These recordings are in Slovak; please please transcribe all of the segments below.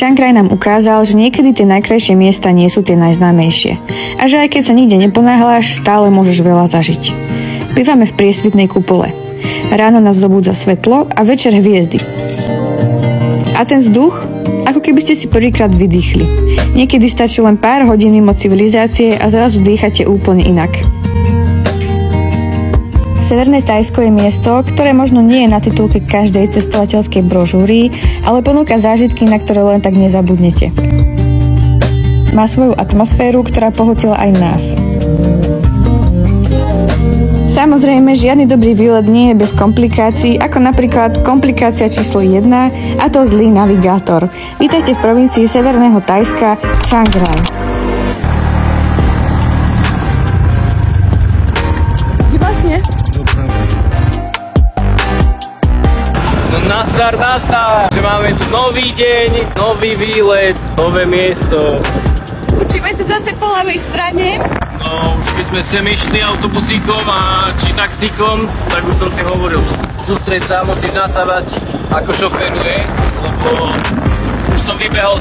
Chiang Rai nám ukázal, že niekedy tie najkrajšie miesta nie sú tie najznámejšie. A že aj keď sa nikde neponáhľaš, stále môžeš veľa zažiť. Bývame v priesvitnej kupole. Ráno nás zobúdza svetlo a večer hviezdy. A ten vzduch, ako keby ste si prvýkrát vydýchli. Niekedy stačí len pár hodín mimo civilizácie a zrazu dýchate úplne inak. Severné Thajsko je miesto, ktoré možno nie je na titulke každej cestovateľskej brožúry, ale ponúka zážitky, na ktoré len tak nezabudnete. Má svoju atmosféru, ktorá pohltila aj nás. Samozrejme, žiadny dobrý výlet nie je bez komplikácií, ako napríklad komplikácia číslo 1, a to zlý navigátor. Vítajte v provincii Severného Thajska Chiang Rai. Kde vlastne? No nazdar, že máme tu nový deň, nový výlet, nové miesto. Učíme sa zase po ľavej strane. No už keď sme sem išli autobusíkom či taxíkom, tak už som si hovoril, sústreď sa, musíš nasávať ako šoféruje, lebo už som vybehol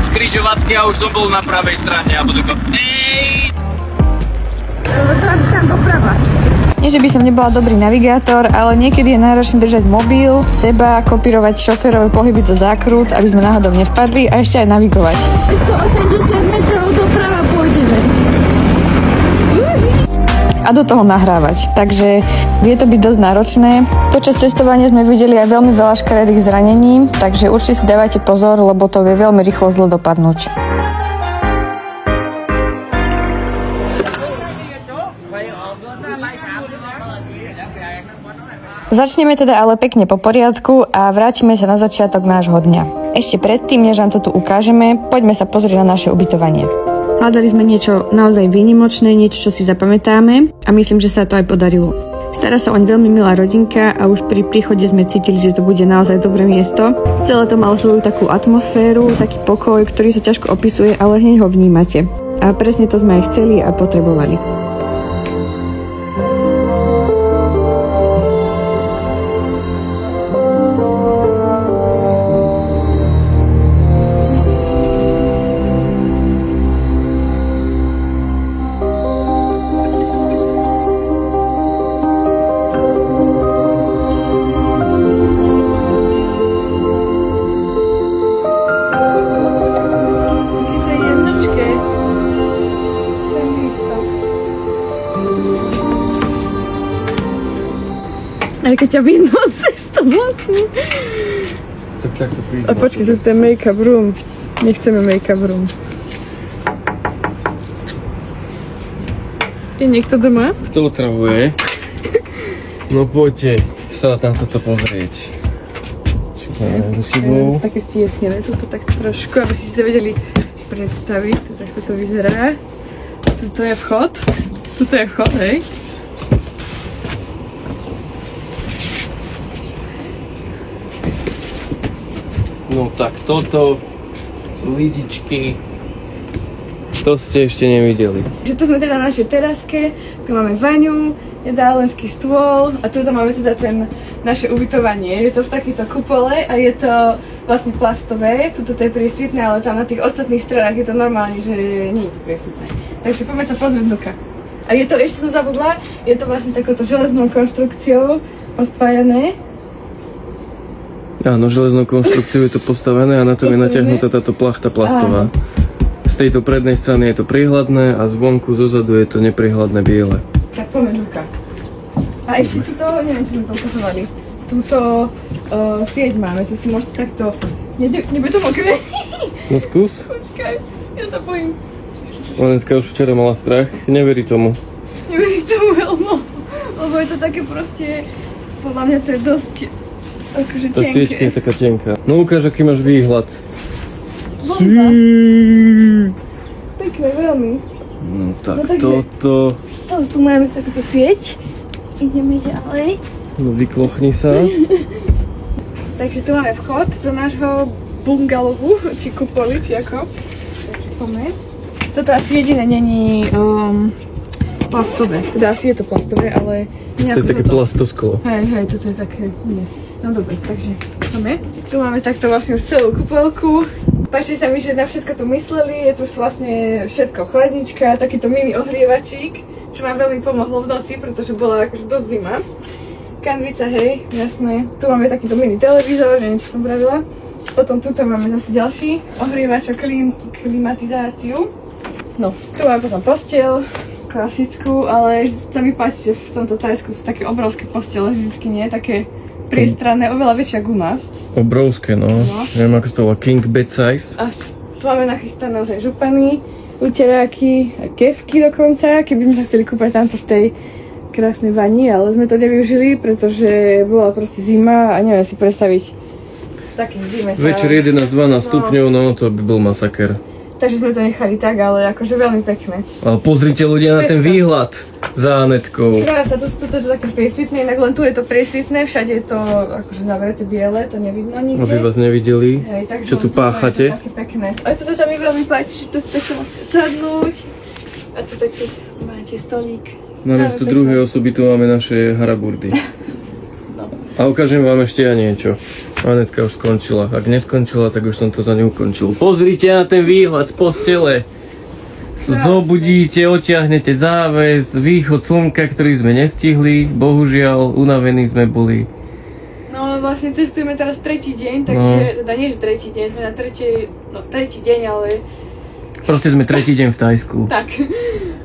z križovatky a už som bol na pravej strane a potom Tam doprava. Nie, že by som nebola dobrý navigátor, ale niekedy je náročné držať mobil, seba, kopírovať šoférové pohyby do zákrut, aby sme náhodou nevpadli a ešte aj navigovať. 180 metrov doprava pôjdeme. A do toho nahrávať. Takže vie to byť dosť náročné. Počas cestovania sme videli aj veľmi veľa škaredých zranení, takže určite si dávajte pozor, lebo to vie veľmi rýchlo zle dopadnúť. Začneme teda ale pekne po poriadku a vrátime sa na začiatok nášho dňa. Ešte predtým, než vám to tu ukážeme, poďme sa pozrieť na naše ubytovanie. Hľadali sme niečo naozaj výnimočné, niečo, čo si zapamätáme a myslím, že sa to aj podarilo. Stará sa oň veľmi milá rodinka a už pri príchode sme cítili, že to bude naozaj dobré miesto. Celé to malo svoju takú atmosféru, taký pokoj, ktorý sa ťažko opisuje, ale hneď ho vnímate. A presne to sme aj chceli a potrebovali. Aj keď ťa vidno cesto vlastne. Tak to príde. A počkaj, tu je make-up room. Nechceme make-up room. Je niekto doma? Kto otravuje? No poďte sa na toto pozrieť. Čo sa za sebou? Také stiesnené, toto tak trošku, aby si ste vedeli predstaviť. Takto to vyzerá. Tuto je vchod. Tuto je vchod, hej. No tak toto, lidičky, to ste ešte nevideli. Že tu sme teda na našej teraske, tu máme vaňu, jedálenský stôl a tu máme teda naše ubytovanie. Je to v takejto kupole a je to vlastne plastové, tuto to je priesvitné, ale tam na tých ostatných stranách je to normálne, že nie je to priesvitné. Takže poďme sa pozrieť vnúka. A je to, ešte som zabudla, je to vlastne takouto železnou konštrukciou ospájané. Áno, železnou konštrukciou je to postavené a na tom je natiahnutá táto plachta plastová. Z tejto prednej strany je to priehľadné a zvonku zozadu je to nepriehľadné biele. Tak poďme vnúka. A ešte tuto, neviem, či sme to ukazovali, túto sieť máme, tu si môžete takto, nebude to mokré? No skús. Počkaj, ja sa bojím. Onetka už včera mala strach, neverí tomu. Neverí tomu veľmi, lebo je to také proste, podľa mňa to je dosť akože Tá tenké. sieťka je taká tenká. No ukáž, aký máš výhľad. Bomba. Pekné, veľmi. No tak No takže- toto... Tu máme takúto sieť. Ideme ďalej. No vyklochni sa. Takže tu máme vchod do nášho bungalovu, či kupoly, či ako. Takže poďme. Toto asi jediné není plastové. Teda asi je to plastové, ale To je také plastosklo. Hej, toto je také, nie. No dobre, takže poďme. Tu máme takto vlastne už celú kúpeľku. Páči sa mi, že na všetko tu mysleli, je tu vlastne všetko, chladnička, takýto mini ohrievačík, čo nám veľmi pomohlo v noci, pretože bola akože dosť zima. Kanvica, hej, jasné. Tu máme takýto mini televízor, neviem, čo som pravila. Potom tuto máme zase ďalší ohrievač a klimatizáciu. No, tu máme potom posteľ, klasickú, ale sa mi páči, že v tomto Thajsku sú také obrovské postele, vždycky nie, také priestranné, oveľa väčšia ako u nás. Obrovské, no. Neviem, ako to volá, king bed size. A tu máme nachystané už aj župany, uteráky, kefky dokonca, keby sme sa chceli kúpať tamto v tej krásnej vani, ale sme to nevyužili, pretože bola proste zima a neviem si predstaviť taký zime sa... Večer 11-12 stupňov, no to by bol masaker. Takže sme to nechali tak, ale akože veľmi pekné. Ale pozrite ľudia na ten výhľad za Anetkou. Krása, toto je to také priesvitné, inak len tu je to priesvitné, všade je to akože zavreté biele, to nevidno nikde. Aby vás nevideli, hej, čo tu páchate. Je to také pekné. A toto sa mi veľmi páči, že to si takto môžete sadnúť. A tu tak keď máte stolík. Namiesto druhej osoby tu máme naše haraburdy. No. A ukážem vám ešte ja niečo. Anetka už skončila. Ak neskončila, tak už som to za ňu ukončil. Pozrite na ten výhľad z postele. Zobudíte, otiahnete záves, východ slnka, ktorý sme nestihli. Bohužiaľ, unavení sme boli. No vlastne cestujeme teraz tretí deň, takže, teda nie že tretí deň, sme na tretí deň, ale... Proste sme tretí deň v Thajsku. Tak,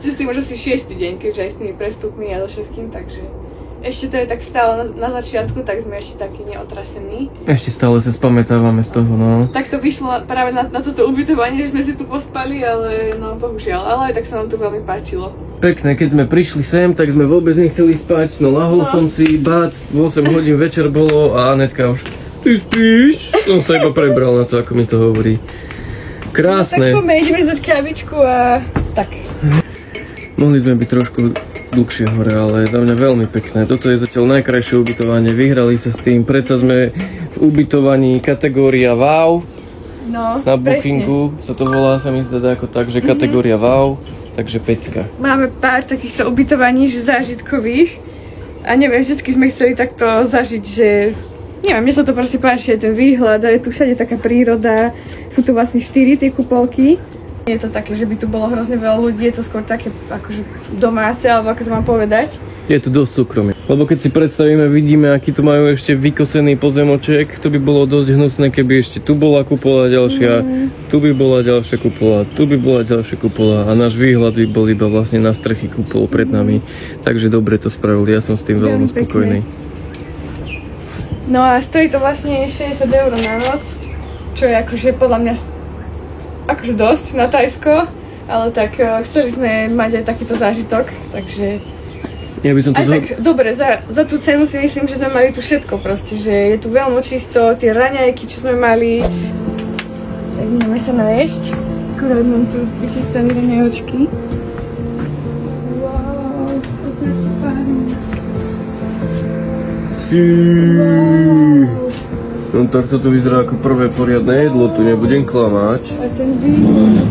cestujeme už asi 6. deň, keďže aj s tými prestupmi a so všetkým, takže... Ešte to je tak stále na začiatku, tak sme ešte takí neotrasení. Ešte stále sa spamätávame z toho, no. Tak to vyšlo práve na toto ubytovanie, že sme si tu pospali, ale no bohužiaľ, ale aj tak sa nám to veľmi páčilo. Pekné, keď sme prišli sem, tak sme vôbec nechceli spať, no lahol som si, bác, 8 hodín večer bolo a Anetka už, ty spíš? Som sa iba prebral na to, ako mi to hovorí. Krásne. No, tak poďme, ideme zdať kávičku a tak. Mohli sme byť trošku dlhšie hore, ale za mňa veľmi pekné. Toto je zatiaľ najkrajšie ubytovanie, vyhrali sa s tým, preto sme v ubytovaní kategória WOW. No, Na Bookingu sa to volá, sa mi zdá ako tak, že kategória WOW, takže pecka. Máme pár takýchto ubytovaní, že zážitkových. A neviem, vždycky sme chceli takto zažiť, že... Neviem, mne sa to proste páči, aj ten výhľad, a je tu všade taká príroda. Sú tu vlastne 4 tie kupolky. Nie je to také, že by tu bolo hrozne veľa ľudí, je to skôr také akože domáce, alebo ako to mám povedať. Je tu dosť súkromie. Lebo keď si predstavíme, vidíme, aký tu majú ešte vykosený pozemoček, to by bolo dosť hnusné, keby ešte tu bola kupola ďalšia, tu by bola ďalšia kupola, tu by bola ďalšia kupola a náš výhľad by bol iba vlastne na strechy kupol pred nami. Takže dobre to spravili, ja som s tým veľmi spokojný. No a stojí to vlastne 60 eur na noc, čo je akože podľa mňa akože dosť na Thajsko, ale tak chceli sme mať aj takýto zážitok, takže... Ja by som to tak dobre, za tú cenu si myslím, že sme mali tu všetko proste, že je tu veľmi čisto, tie raňajky, čo sme mali. Tak ideme sa najesť. Akurát mám tu vychystané raňajočky. Wow, to sa spári. No tak toto vyzerá ako prvé poriadne jedlo, tu nebudem klamať. A ten výhľad.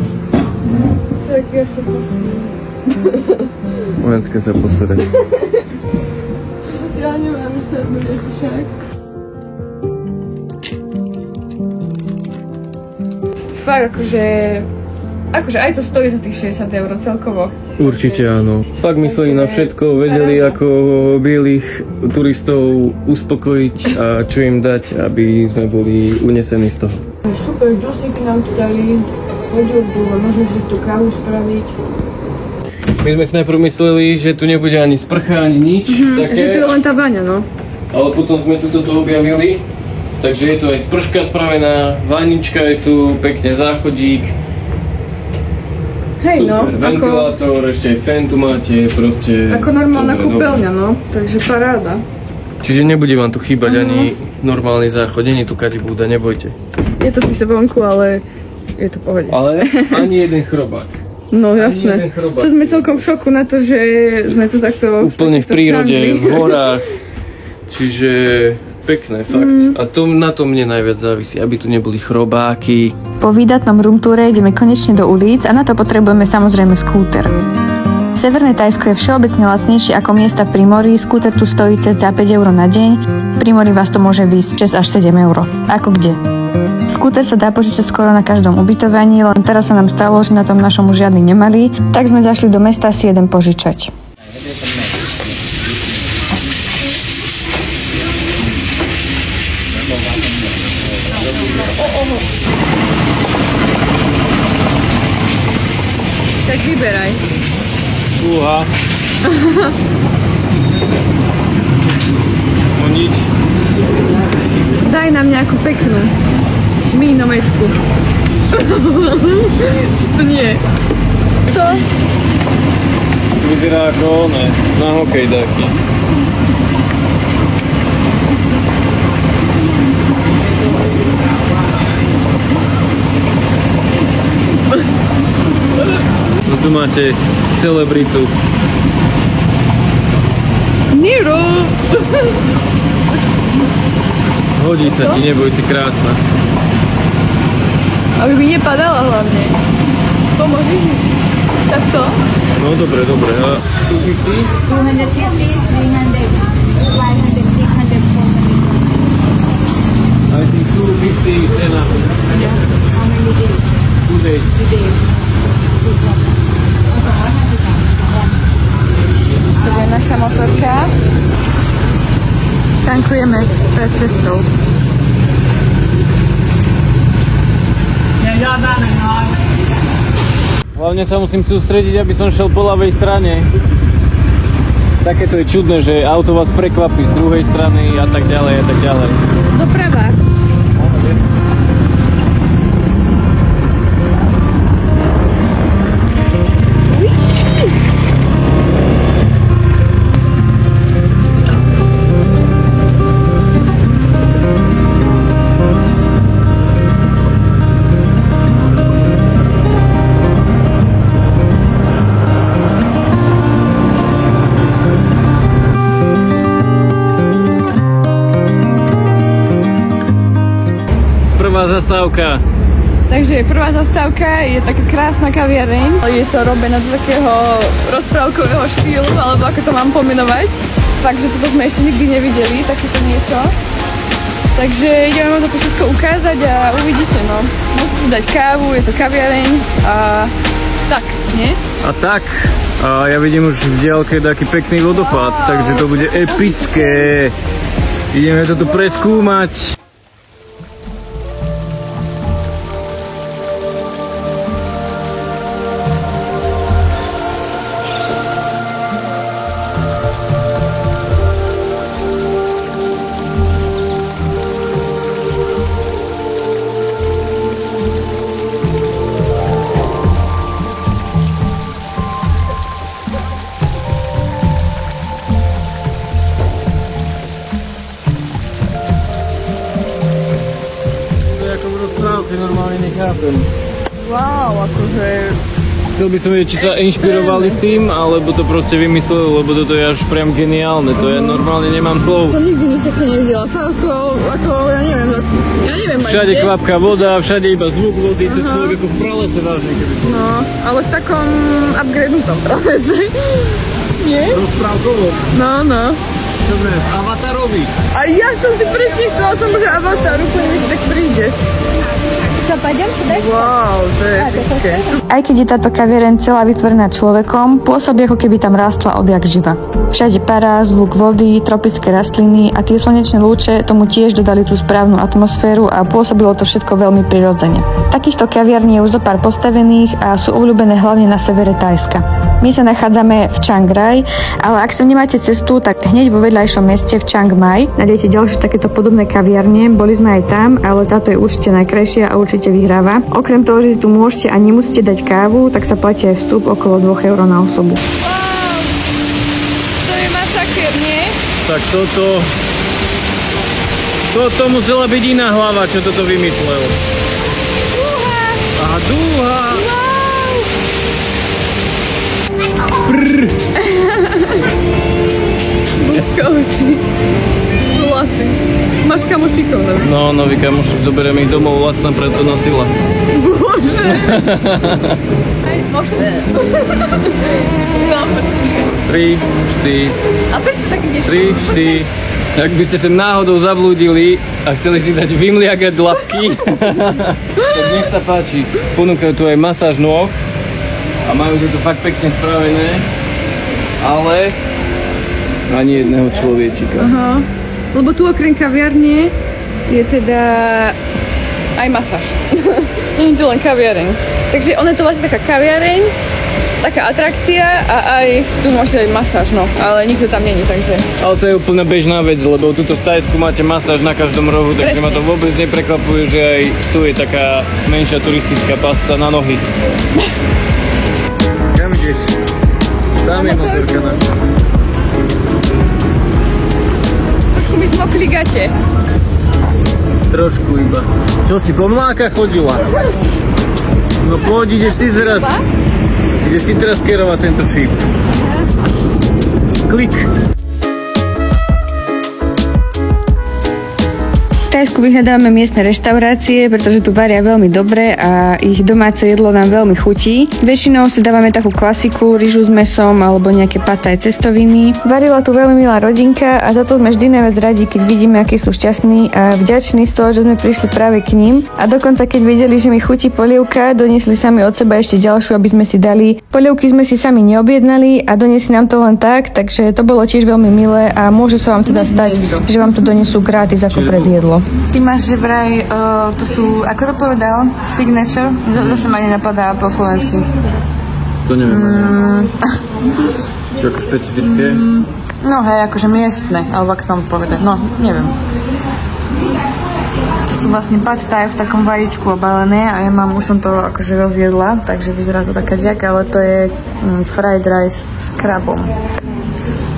Tak ja sa posledím. Momentka sa posere. Ja nemám sadnúť asi však. Fakt akože aj to stojí za tých 60 eur celkovo. Určite áno. Fakt mysleli na všetko, vedeli ako bielých turistov uspokojiť a čo im dať, aby sme boli unesení z toho. Super džusíky nám tu dali, hodilku, môžeme si tú kávu spraviť. My sme si najprv mysleli, že tu nebude ani sprcha, ani nič také. Že tu je len tá baňa, no. Ale potom sme tu toto objavili. Takže je tu aj sprška spravená, vanička je tu, pekne záchodík. Hej, super, no, ventilátor, ešte aj fén tu máte, proste... Ako normálna kúpeľňa, no, takže paráda. Čiže nebude vám tu chýbať ani normálny záchod, nie je tu kadibúda, nebojte. Je to síce vonku, ale je to pohode. Ale ani jeden chrobák. No jasné. Čo sme celkom v šoku na to, že sme tu takto... Úplne v prírode, v horách. Čiže pekné, fakt. A na tom mne najviac závisí, aby tu neboli chrobáky. Po výdatnom roomtoure ideme konečne do ulic a na to potrebujeme samozrejme skúter. Severné Thajsko je všeobecne lacnejšie ako miesta pri mori, skúter tu stojí cca 5 eur na deň, pri mori vás to môže výjsť 6 až 7 eur. Ako kde? Skúter sa dá požičať skoro na každom ubytovaní, len teraz sa nám stalo, že na tom našom už žiadny nemali, tak sme zašli do mesta si jeden požičať. Tak vyberaj. Uha. No nič. Daj nám nejakú peknú mínometku. To nie. To? Vyzerá ako oné, na hokej taký. No tu máte celebritu. Nero! Hodí sa ti, neboj, si krásna. Aby mi nepadala hlavne. Pomôžeš mi? Takto? No dobre, dobre. A 250? 250, 300, 500, 600, 400. I think 250 is enough. How many days? 2 days. 2 days. To bude naša motorka. Tankujeme pred cestou. Hlavne sa musím sústrediť, aby som šiel po ľavej strane. Takéto je čudné, že auto vás prekvapí z druhej strany a tak ďalej a tak ďalej. Doprava. Prvá zastávka. Takže prvá zastávka je taká krásna kaviareň. Je to robené do takého rozprávkového štýlu, alebo ako to mám pomenovať. Fakt, že toto sme ešte nikdy nevideli, takéto niečo. Takže ideme vám toto všetko ukázať a uvidíte, no. Môžete si dať kávu, je to kaviareň a tak, nie? A tak, a ja vidím už v diaľke taký pekný vodopád, takže to bude epické. Ideme to tu preskúmať. Normálne nechápem. Wow, akože... Chcel by som vedieť, či sa inšpirovali s tým, alebo to proste vymysleli, lebo toto je až priam geniálne, to ja normálne nemám slov. Som nikdy nič také nevidela, ako, ja neviem aj Všade kde. kvapka voda, všade iba zvuk vody, to človek ako v pralese vážne, keby to... No, ale v takom upgradentom pralese. Nie? Rozprávkovo. No. Čo sme, Avatarovi. A ja som si presne chcela, som že Avatar, úplne mi to tak príde. Что, пойдем сюда? Wow, to je epické. Aj keď je táto kaviareň celá vytvorená človekom, pôsobí ako keby tam rástla odjak živa. Všade para, zvuk vody, tropické rastliny a tie slnečné lúče tomu tiež dodali tú správnu atmosféru a pôsobilo to všetko veľmi prirodzene. Takýchto kaviarní je už zo pár postavených a sú obľúbené hlavne na severe Thajska. My sa nachádzame v Chiang Rai, ale ak sem nemáte cestu, tak hneď vo vedľajšom meste v Chiang Mai nájdete ďalšie takéto podobné kaviarne. Boli sme aj tam, ale táto je určite najkrajšia a určite vyhráva. Okrem toho, že si tu môžete a nemusíte dať kávu, tak sa platí aj vstup okolo 2 € na osobu. To je masaker, nie? Tak toto musela byť iná hlava, čo toto vymyslel. Uha! A dúha! Buskovci. Zlatý. Máš kamošikov, no? No, nový kamošik, zoberiem ich domov, lacná pracovná sila. Bože. Aj možné. No, počkaj. 3, 4, A prečo tak ideš? 3, 4. Ak by ste sem náhodou zablúdili a chceli si dať vymliagať labky, tak nech sa páči. Ponúkajú tu aj masáž nôh a majú to tu fakt pekne spravené, ale ani jedného človečika. Aha. Lebo tu okrem kaviarne je teda aj masáž. Nie je to len kaviareň. Takže ono je to vlastne taká kaviareň, taká atrakcia a aj tu môžete dať masáž, no. Ale nikto tam není, takže... Ale to je úplne bežná vec, lebo tuto v Thajsku máte masáž na každom rohu, takže Presne. ma to vôbec neprekvapuje, že aj tu je taká menšia turistická pasca na nohy. Kam ideš? Tam je motorka naša. Trošku mi zmokli gate. Trošku iba. Čo si po mlákach chodila? No poď, ideš ty teraz kerovať tento šíp. Klik. V Thajsku vyhľadávame miestne reštaurácie, pretože tu varia veľmi dobre a ich domáce jedlo nám veľmi chutí. Väčšinou si dávame takú klasiku, ryžu s mesom alebo nejaké pataj cestoviny. Varila tu veľmi milá rodinka a za to sme vždy najviac radi, keď vidíme, akí sú šťastní a vďační z toho, že sme prišli práve k ním. A dokonca keď videli, že mi chutí polievka, doniesli sami od seba ešte ďalšiu, aby sme si dali. Polievky sme si sami neobjednali a doniesli nám to len tak, takže to bolo tiež veľmi milé a môže sa vám teda stať, že vám to donesú gratis ako predjedlo. Ty máš, že vraj, to sú, ako to povedal, signature? To sa ma nenapadá po slovensky. To neviem. Čo ako špecifické? No hej, akože miestne, alebo ak tomu povedať, no, neviem. To sú vlastne pad thai v takom vajíčku obalené a ja mám, už som to akože rozjedla, takže vyzerá to taká ďaka, ale to je fried rice s krabom.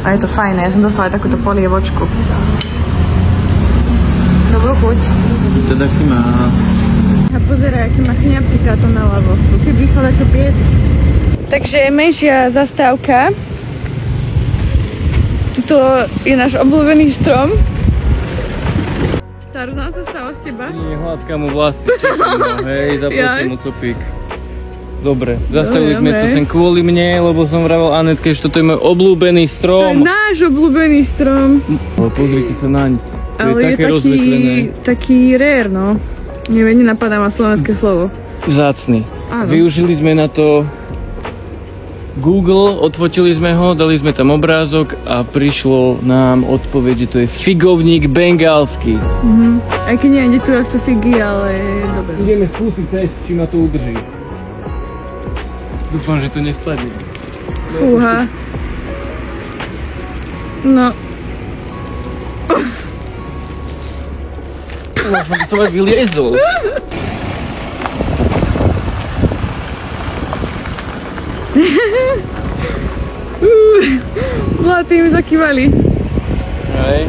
A je to fajné, ja som dostala aj takúto polievočku. Dobrú chuť. Teda aký má. A pozeraj, aký má chňapika to naľavo. Keby išla na čo piesť. Takže menšia zastávka. Tuto je náš obľúbený strom. Tarzan sa stala z teba. Nie, hladká mu vlasy, hej, zaplatil mu copík. Dobre, zastavili sme to sem kvôli mne, lebo som vravel Anetke, že toto je môj obľúbený To je strom. náš obľúbený strom. Ale pozrite sa naň. To Ale je také rozvetlené. taký rare, no. Neviem, nenapadá ma slovenské slovo. Vzácny. Áno. Využili sme na to Google, odfotili sme ho, dali sme tam obrázok a prišlo nám odpoveď, že to je figovník bengálsky. Aj keď nie, tu rastú figy, ale dobre. Ideme skúsiť test, či ma to udrží. Dúfam, že to nespadne. Fúha. No, Možno by som aj vyliezol. zlatý mi zakývali. Hej.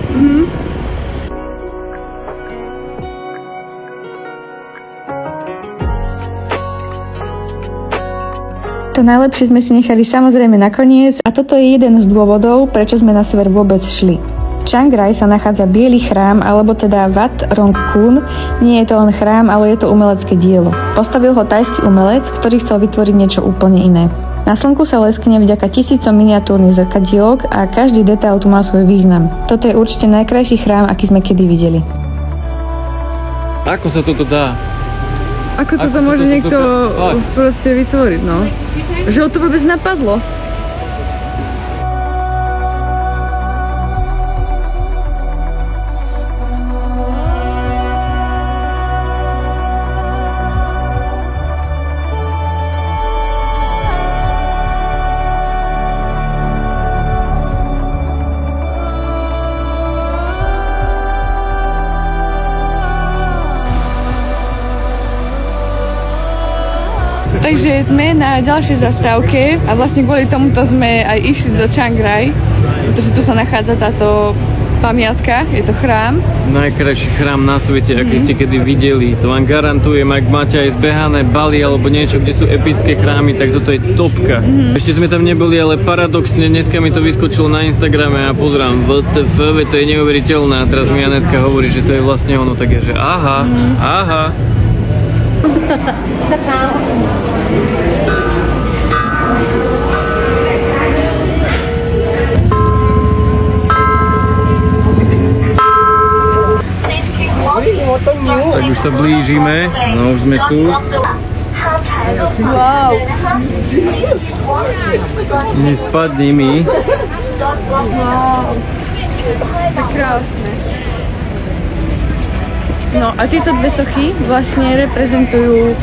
To najlepšie sme si nechali samozrejme nakoniec a toto je jeden z dôvodov, prečo sme na sever vôbec šli. V Chiang Rai sa nachádza biely chrám, alebo teda Wat Rong Khun. Nie je to len chrám, ale je to umelecké dielo. Postavil ho thajský umelec, ktorý chcel vytvoriť niečo úplne iné. Na slnku sa leskne vďaka tisícom miniatúrnych zrkadielok a každý detail tu má svoj význam. Toto je určite najkrajší chrám, aký sme kedy videli. Ako sa toto dá? Ako Ako toto sa môže toto niekto fakt? proste vytvoriť, no? Že ho to vôbec napadlo. Takže sme na ďalšej zastávke a vlastne kvôli tomuto sme aj išli do Chiang Rai, pretože tu sa nachádza táto pamiatka, je to chrám. Najkrajší chrám na svete, aký ste kedy videli. To vám garantujem, ak máte aj zbehané Bali alebo niečo, kde sú epické chrámy, tak toto je topka. Ešte sme tam neboli, ale paradoxne dneska mi to vyskočilo na Instagrame a pozerám WTF, to je neuveriteľné. A teraz mi Anetka hovorí, že to je vlastne ono, tak je, že aha, aha. sa blížime, no už sme tu. Wow. Nespadni mi. Wow. To je krásne. No a tieto dve sochy vlastne reprezentujú,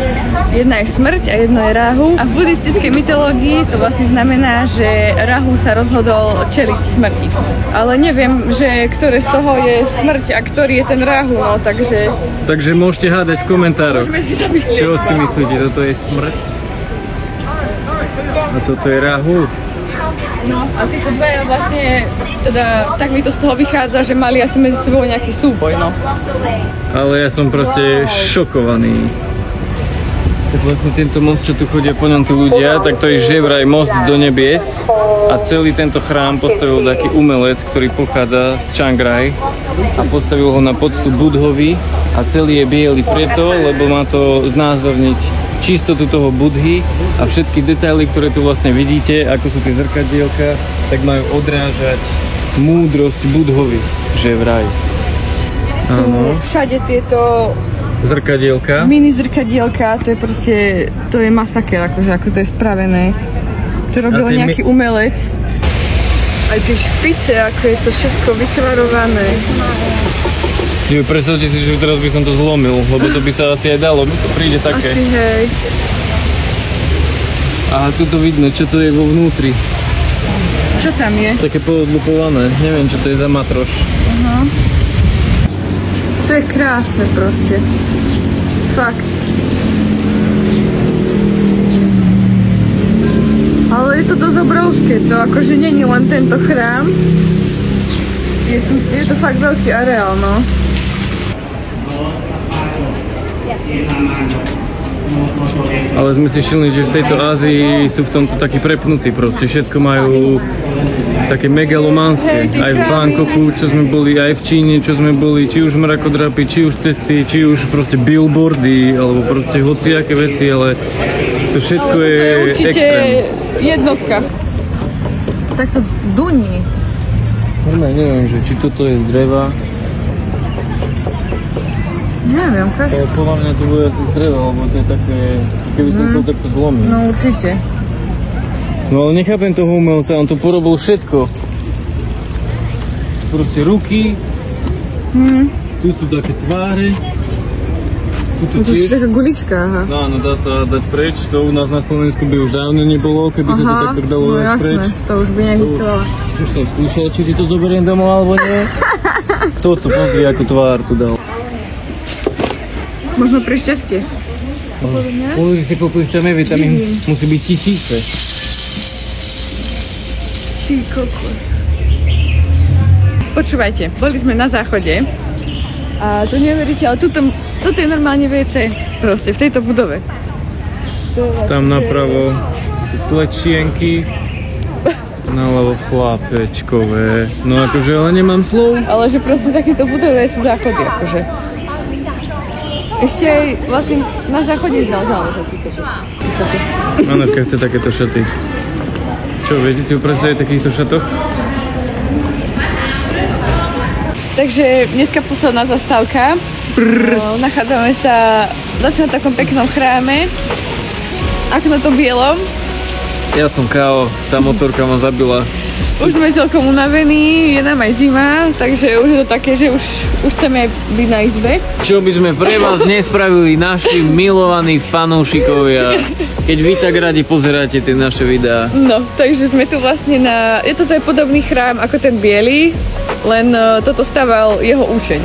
jedna je smrť a jedno je Rahu. A v buddhistickej mytológii to vlastne znamená, že Rahu sa rozhodol čeliť smrti. Ale neviem, že ktoré z toho je smrť a ktorý je ten Rahu, no takže... Takže môžete hádať v komentároch. Môžeme si to myslieť. Čo si myslíte? Toto je smrť? A toto je Rahu? No a títo dve vlastne, teda tak mi to z toho vychádza, že mali asi medzi sebou nejaký súboj, no. Ale ja som proste šokovaný. Tak vlastne tento most, čo tu chodia po ňom tu ľudia, tak to je že vraj most do nebies. A celý tento chrám postavil taký umelec, ktorý pochádza z Chiang Rai. A postavil ho na poctu Budhovi. A celý je biely preto, lebo má to znázorniť čistotu toho Budhy a všetky detaily, ktoré tu vlastne vidíte, ako sú tie zrkadielka, tak majú odrážať múdrosť Budhovi, že vraj. Sú všade tieto Zrkadielka. mini zrkadielka, to je proste, to je masaker, akože ako to je spravené. To robil nejaký umelec. Aj tie špice, ako je to všetko vytvarované. Predstavte si, že teraz by som to zlomil, lebo to by sa asi aj dalo, to príde také. Asi hej. A tu to vidno, čo to je vo vnútri. Čo tam je? Také poodlupované, neviem, čo to je za matroš. To je krásne proste. Fakt. Ale je to dosť obrovské, to akože není len tento chrám. Je to fakt veľký areál, no. Ale sme si všimli, že v tejto Ázii sú v tomto takí prepnutí proste, všetko majú také megalomanské. Hej, Aj v chrámy. Bangkoku, čo sme boli, aj v Číne, čo sme boli, či už mrakodrapy, či už cesty, či už proste billboardy, alebo proste hociaké veci, ale to všetko Ale je toto je určite extrém. jednotka. Tak to duní. Neviem, že či toto je z dreva. Neviem, ukáž. Ale podľa mňa to bude asi z dreva, lebo to je také, keby som chcel takto zlomiť. No určite. No ale nechápem toho umelca, on to porobil všetko. Proste ruky, tu sú také tváre, tu To je taká gulička, aha. No áno, dá sa dať preč, to u nás na Slovensku by už dávno nebolo, keby sa to takto dalo no dať jasné, preč. to už by neexistovalo. Už som skúšal, či si to zoberiem domov alebo nie. Toto, pozri, akú tvár tu dal. Možno pre šťastie. Pozri si, koľko ich tam je, tam ich musí byť tisíce. Ty kokos. Počúvajte, boli sme na záchode a to neveríte, ale toto je normálne WC, proste v tejto budove. Tam napravo slečienky, naľavo chlapečkové. No akože, ale nemám slov. Ale že proste takéto budove sú záchody, akože. Ešte aj vlastne na záchode znal takéto šaty. Anetka chce takéto šaty. Čo, viete si upracovať takýchto šatoch? Takže dneska posledná zastávka. Nachádzame sa zase na takom peknom chráme. Ako na tom bielom. Ja som KO, tá motorka ma zabila. Už sme celkom unavení, je nám aj zima, takže už je to také, že už chceme byť na izbe. Čo by sme pre vás nespravili, naši milovaní fanúšikovia, keď vy tak radi pozeráte tie naše videá. No, takže sme tu vlastne na... Toto je podobný chrám ako ten biely, len toto staval jeho učeň.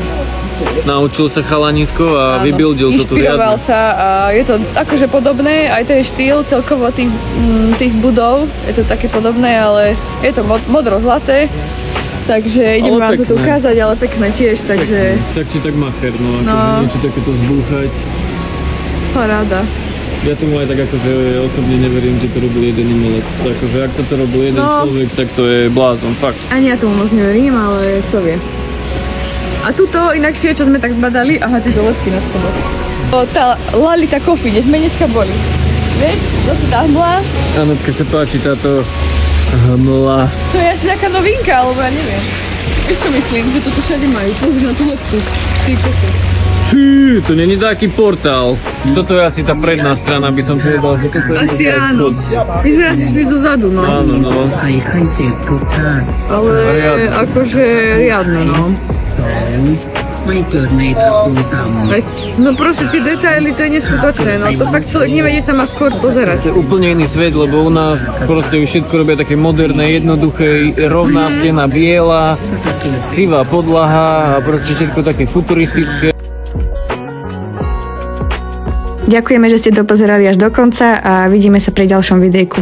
Naučil sa chalanisko a Áno, vybildil to tu inšpiroval riadne. sa a je to akože podobné, aj ten štýl celkovo tých budov, je to také podobné, ale je to modro-zlaté, takže idem Ale vám toto pekné. ukázať, ale pekné tiež, takže Tak či tak macher, no akože No. niečo takéto zbúchať. paráda. Ja tomu aj tak akože osobne neverím, že to robil jeden umelec. Akože ak to robil jeden No. človek, tak to je blázon, fakt. Ani ja tomu moc neverím, ale kto vie. A tuto inakšie, čo sme tak badali, aha, tieto lepky na stole. Tá Lalita Coffee, kde sme dneska boli. Vieš, zase tá hmla, Anetka sa páči táto hmla. to je asi taká novinka, alebo ja neviem. Vieš čo myslím, že to tu všade majú, pozri na tú lepku. Ty kokos. Fú, to není taký portál. Toto je asi tá predná strana, by som povedal, že toto je Asi aj áno. schod. My sme asi šli zo zadu, no. Áno, no. Ale akože riadne, no. Aj, no proste tie detaily, to je neskutočné, no to fakt človek nevedie sa má skôr To pozerať. je úplne iný svet, lebo u nás proste už všetko robia také moderné, jednoduché, rovná stena biela, sivá podlaha a proste všetko také futuristické. Ďakujeme, že ste to pozerali až do konca a vidíme sa pri ďalšom videjku.